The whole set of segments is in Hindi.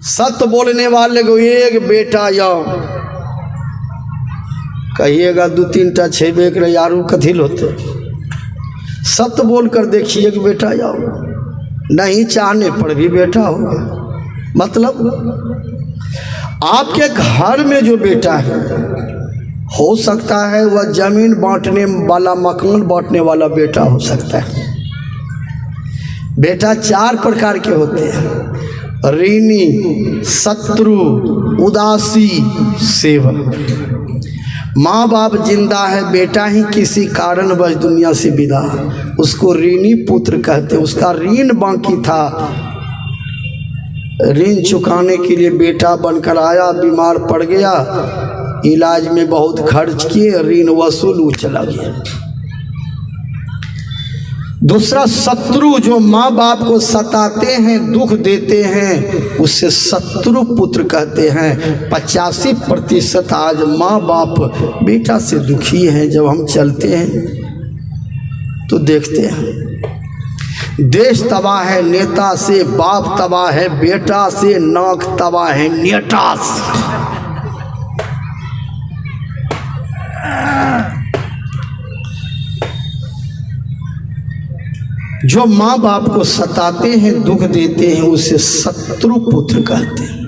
सत्य बोलने वाले को एक बेटा या कहिएगा 2-3 टा 6 बेक यारू कथिल होते। सत्य बोल कर देखिए कि बेटा या नहीं चाहने पर भी बेटा होगा। मतलब आपके घर में जो बेटा है हो सकता है वह जमीन बांटने वाला, मकान बांटने वाला बेटा हो सकता है। बेटा 4 प्रकार के होते हैं: ऋणी, शत्रु, उदासी, सेवक। माँ बाप जिंदा है, बेटा ही किसी कारणवश दुनिया से विदा, उसको ऋणी पुत्र कहते हैं। उसका ऋण बाकी था, ऋण चुकाने के लिए बेटा बनकर आया, बीमार पड़ गया, इलाज में बहुत खर्च किए, ऋण वसूल चला गया। दूसरा शत्रु, जो माँ बाप को सताते हैं, दुख देते हैं, उससे शत्रु पुत्र कहते हैं। 85% आज माँ बाप बेटा से दुखी हैं। जब हम चलते हैं तो देखते हैं देश तबाह है नेता से, बाप तबाह है बेटा से, नाक तबाह है नेता से। जो माँ बाप को सताते हैं, दुख देते हैं, उसे शत्रु पुत्र कहते हैं।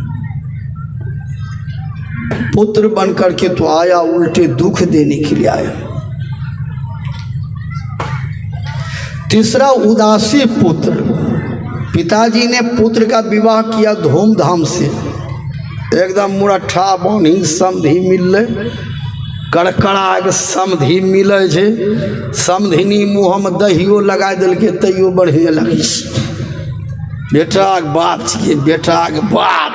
पुत्र बनकर के तो आया, उल्टे दुख देने के लिए आया। तीसरा उदासी पुत्र, पिताजी ने पुत्र का विवाह किया धूमधाम से, एकदम मुरठा बानी समधी मिल, कड़कड़ा के समधी मिले छे, समधिनी मुँह में दहियो लगा दिल के तैयो बढ़िया लगे। बेटा के बाप छिए, बेटा के बाप।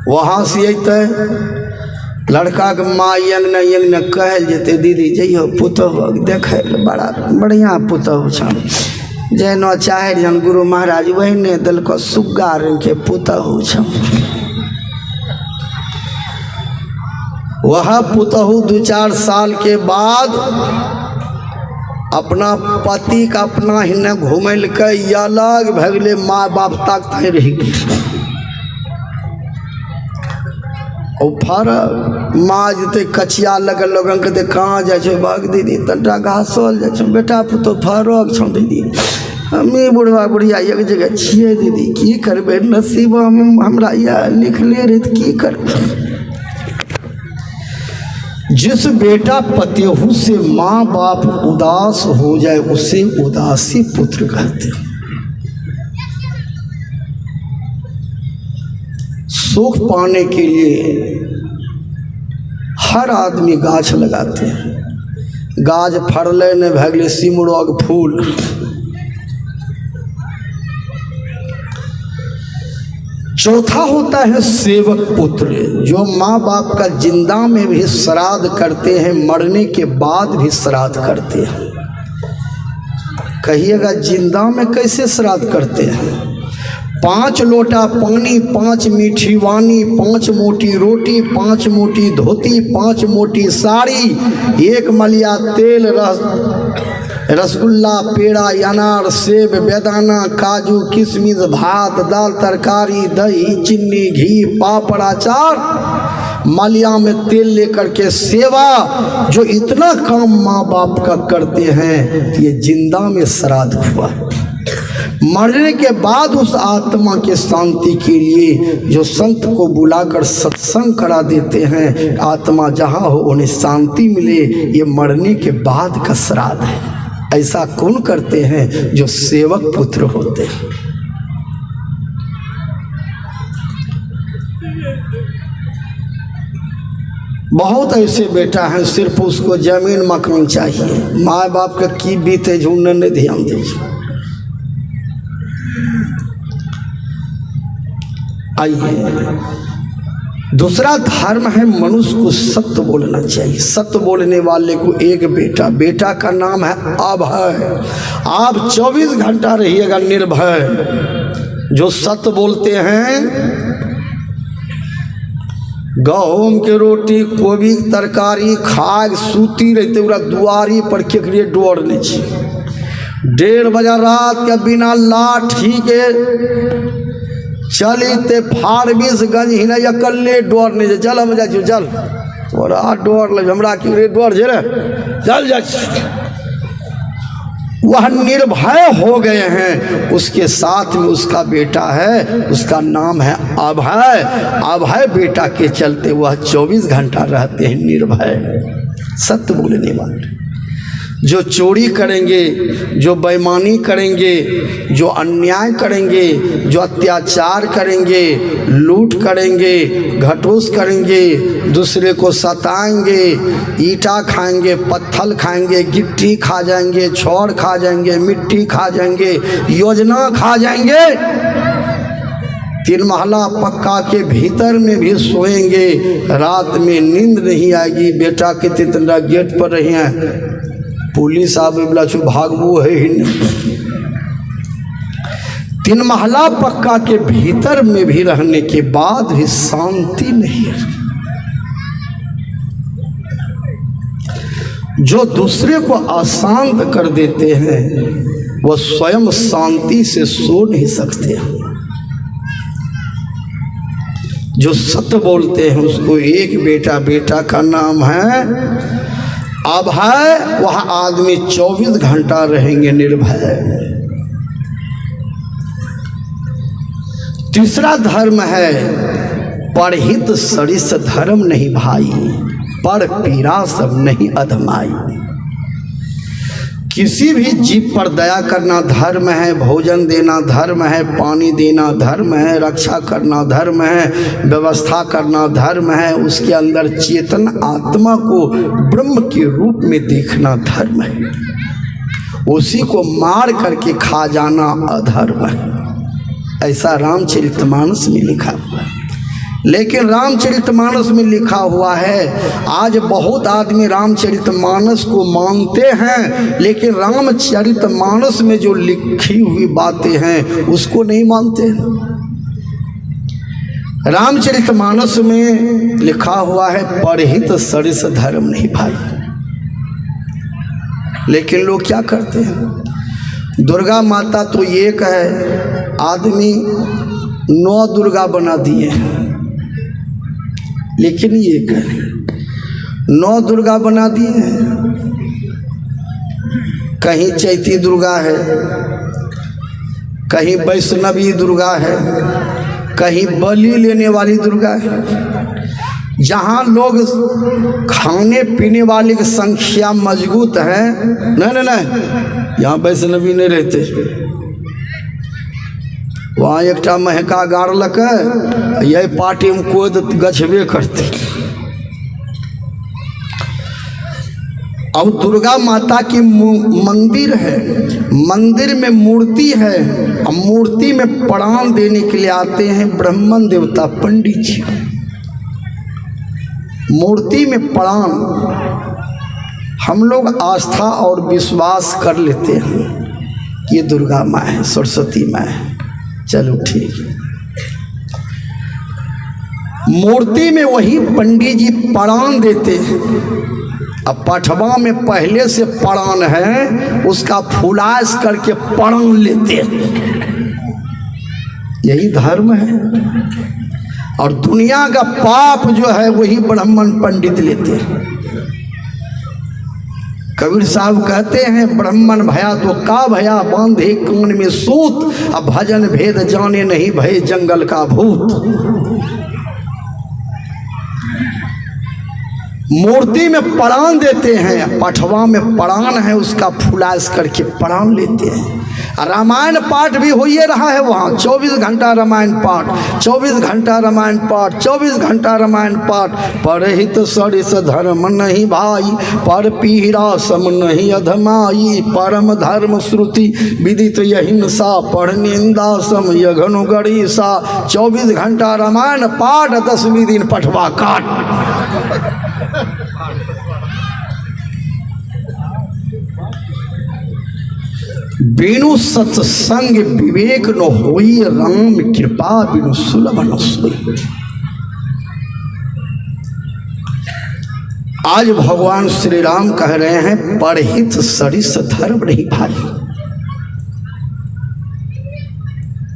वहाँ से अतै लड़का के माँ यंग न कहल जेते, दीदी जइयो पुतहु देखे बड़ा बढ़िया पुतहु छन, जेना चाहे जन गुरु महाराज वही दिल को सुग्गा रंग के पुतहु छन। वह पुतहु 2-4 साल के बाद अपना पति का अपना हिने घूमल के अलग भगले, माँ बाप तक रह गई। और फर्क माँ जते कचिया लगल लोगन के कहाँ जाए बाग दीदी तनिटा घासल जाए, बेटा पुतहु फरक छौ दीदी, हमें बुढ़वा बुढ़िया एक जगह छिए दीदी, की करबे नसीब हमरा या लिखले रहे की करबे। जिस बेटा पतिहु से माँ बाप उदास हो जाए उसे उदासी पुत्र कहते हैं। सुख पाने के लिए हर आदमी गाछ लगाते हैं, गाछ फड़ले न भगले सिमड़ो के फूल। चौथा होता है सेवक पुत्र, जो माँ बाप का जिंदा में भी श्राद्ध करते हैं, मरने के बाद भी श्राद्ध करते हैं। कहिएगा जिंदा में कैसे श्राद्ध करते हैं? 5 लोटा पानी, 5 मीठी वानी, 5 मोटी रोटी, 5 मोटी धोती, 5 मोटी साड़ी, 1 मलिया तेल, रसगुल्ला, पेड़ा, अनार, सेब, बेदाना, काजू, किशमिश, भात, दाल, तरकारी, दही, चीनी, घी, पापड़, अचार, मलिया में तेल लेकर के सेवा। जो इतना काम माँ बाप का करते हैं, ये जिंदा में श्राद्ध हुआ। मरने के बाद उस आत्मा के शांति के लिए जो संत को बुलाकर सत्संग करा देते हैं, आत्मा जहाँ हो उन्हें शांति मिले, ये मरने के बाद का श्राद्ध है। ऐसा कौन करते हैं? जो सेवक पुत्र होते हैं। बहुत ऐसे बेटा हैं, सिर्फ उसको जमीन मकान चाहिए, माँ बाप का की बीते झूठने नहीं ध्यान दीजिए। आइए, दूसरा धर्म है मनुष्य को सत्य बोलना चाहिए। सत्य बोलने वाले को एक बेटा, बेटा का नाम है अभय। आप 24 घंटा रहिएगा निर्भय। जो सत्य बोलते हैं, गहूम के रोटी, कोबी की तरकारी खाग सूती रहते, दुआरी पर केकरे डर नहीं। 1:30 बजे रात के बिना लाठी के चली ते फारबिसगंज हिने अकल्ले डर नहीं चल हम जा चल तोरा डर लगे हमरा कि रे डर जे रे चल जा। वह निर्भय हो गए हैं। उसके साथ में उसका बेटा है, उसका नाम है अभय। अभय बेटा के चलते वह 24 घंटा रहते हैं निर्भय, सत्य बोलने वाले। जो चोरी करेंगे, जो बेईमानी करेंगे, जो अन्याय करेंगे, जो अत्याचार करेंगे, लूट करेंगे, घटोस करेंगे, दूसरे को सताएंगे, ईटा खाएंगे, पत्थर खाएंगे, गिट्टी खा जाएंगे, छौड़ खा जाएंगे, मिट्टी खा जाएंगे, योजना खा जाएंगे, 3 महला पक्का के भीतर में भी सोएंगे, रात में नींद नहीं आएगी। बेटा के तितंडा गेट पर रहे हैं, पुलिस आवे बोला छो भागबो है ही नहीं। 3 महला पक्का के भीतर में भी रहने के बाद भी शांति नहीं है। जो दूसरे को अशांत कर देते हैं वह स्वयं शांति से सो नहीं सकते। जो सत्य बोलते हैं उसको एक बेटा, बेटा का नाम है अभय। वह आदमी 24 घंटा रहेंगे निर्भय। तीसरा धर्म है परहित सरिस धर्म नहीं भाई, पर पीरा सब नहीं अधमाई। किसी भी जीव पर दया करना धर्म है, भोजन देना धर्म है, पानी देना धर्म है, रक्षा करना धर्म है, व्यवस्था करना धर्म है, उसके अंदर चेतन आत्मा को ब्रह्म के रूप में देखना धर्म है, उसी को मार करके खा जाना अधर्म है। ऐसा रामचरितमानस में लिखा हुआ है। लेकिन रामचरितमानस में लिखा हुआ है, आज बहुत आदमी रामचरितमानस को मानते हैं, लेकिन रामचरितमानस में जो लिखी हुई बातें हैं उसको नहीं मानते। रामचरितमानस में लिखा हुआ है परहित सरिस धर्म नहीं भाई, लेकिन लोग क्या करते हैं? दुर्गा माता तो एक है, आदमी 9 दुर्गा बना दिए हैं, लेकिन ये है 9 दुर्गा बना दिए हैं। कहीं चैती दुर्गा है, कहीं वैष्णवी दुर्गा है, कहीं बलि लेने वाली दुर्गा है। जहाँ लोग खाने पीने वाली की संख्या मजबूत है, नहीं, यहाँ वैष्णवी नहीं रहते। वहाँ एकटा महका गाड़लक, यही पार्टी में कोई गछबे करते। अब दुर्गा माता की मंदिर है, मंदिर में मूर्ति है, अब मूर्ति में प्रणाम देने के लिए आते हैं ब्राह्मण देवता पंडित जी। मूर्ति में प्रणाम हम लोग आस्था और विश्वास कर लेते हैं कि ये दुर्गा माँ है, सरस्वती माँ है, चलो ठीक है। मूर्ति में वही पंडित जी प्रणाम देते हैं। अब पठवा में पहले से प्रणाम है, उसका फुलास करके प्रणाम लेते हैं। यही धर्म है। और दुनिया का पाप जो है वही ब्राह्मण पंडित लेते हैं। कबीर साहब कहते हैं ब्राह्मण भया तो का भया, बांधे कान में सूत, अब भजन भेद जाने नहीं भय जंगल का भूत। मूर्ति में प्रणाम देते हैं, पठवा में प्रणाम है, उसका फुलास करके प्रणाम लेते हैं। रामायण पाठ भी हो ही रहा है वहाँ, 24 घंटा रामायण पाठ, 24 घंटा रामायण पाठ, 24 घंटा रामायण पाठ। परहित सरिस धर्म नहीं भाई, पर पीरा सम नहीं अधमाई। परम धर्म श्रुति विदित अहिंसा, पढ़ निंदा सम यघनु गणिसा। 24 घंटा रामायण पाठ, 10वीं दिन पठवा काट। बिनु सत्संग विवेक न होई, राम कृपा बिनु सुलभ न सोई। आज भगवान श्री राम कह रहे हैं परहित सरिस धर्म नहीं भाई।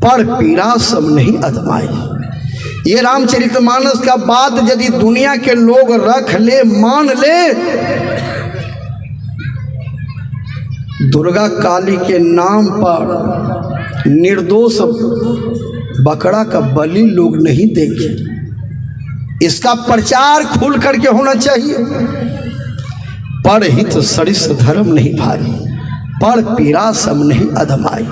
पर पीड़ा सब नहीं अधमाई। ये रामचरितमानस का बात यदि दुनिया के लोग रख ले, मान ले, दुर्गा काली के नाम पर निर्दोष बकरा का बलि लोग नहीं देंगे। इसका प्रचार खुल करके होना चाहिए। पर हित सरिस धर्म नहीं भारी, पर पीड़ा सब नहीं अधमाई।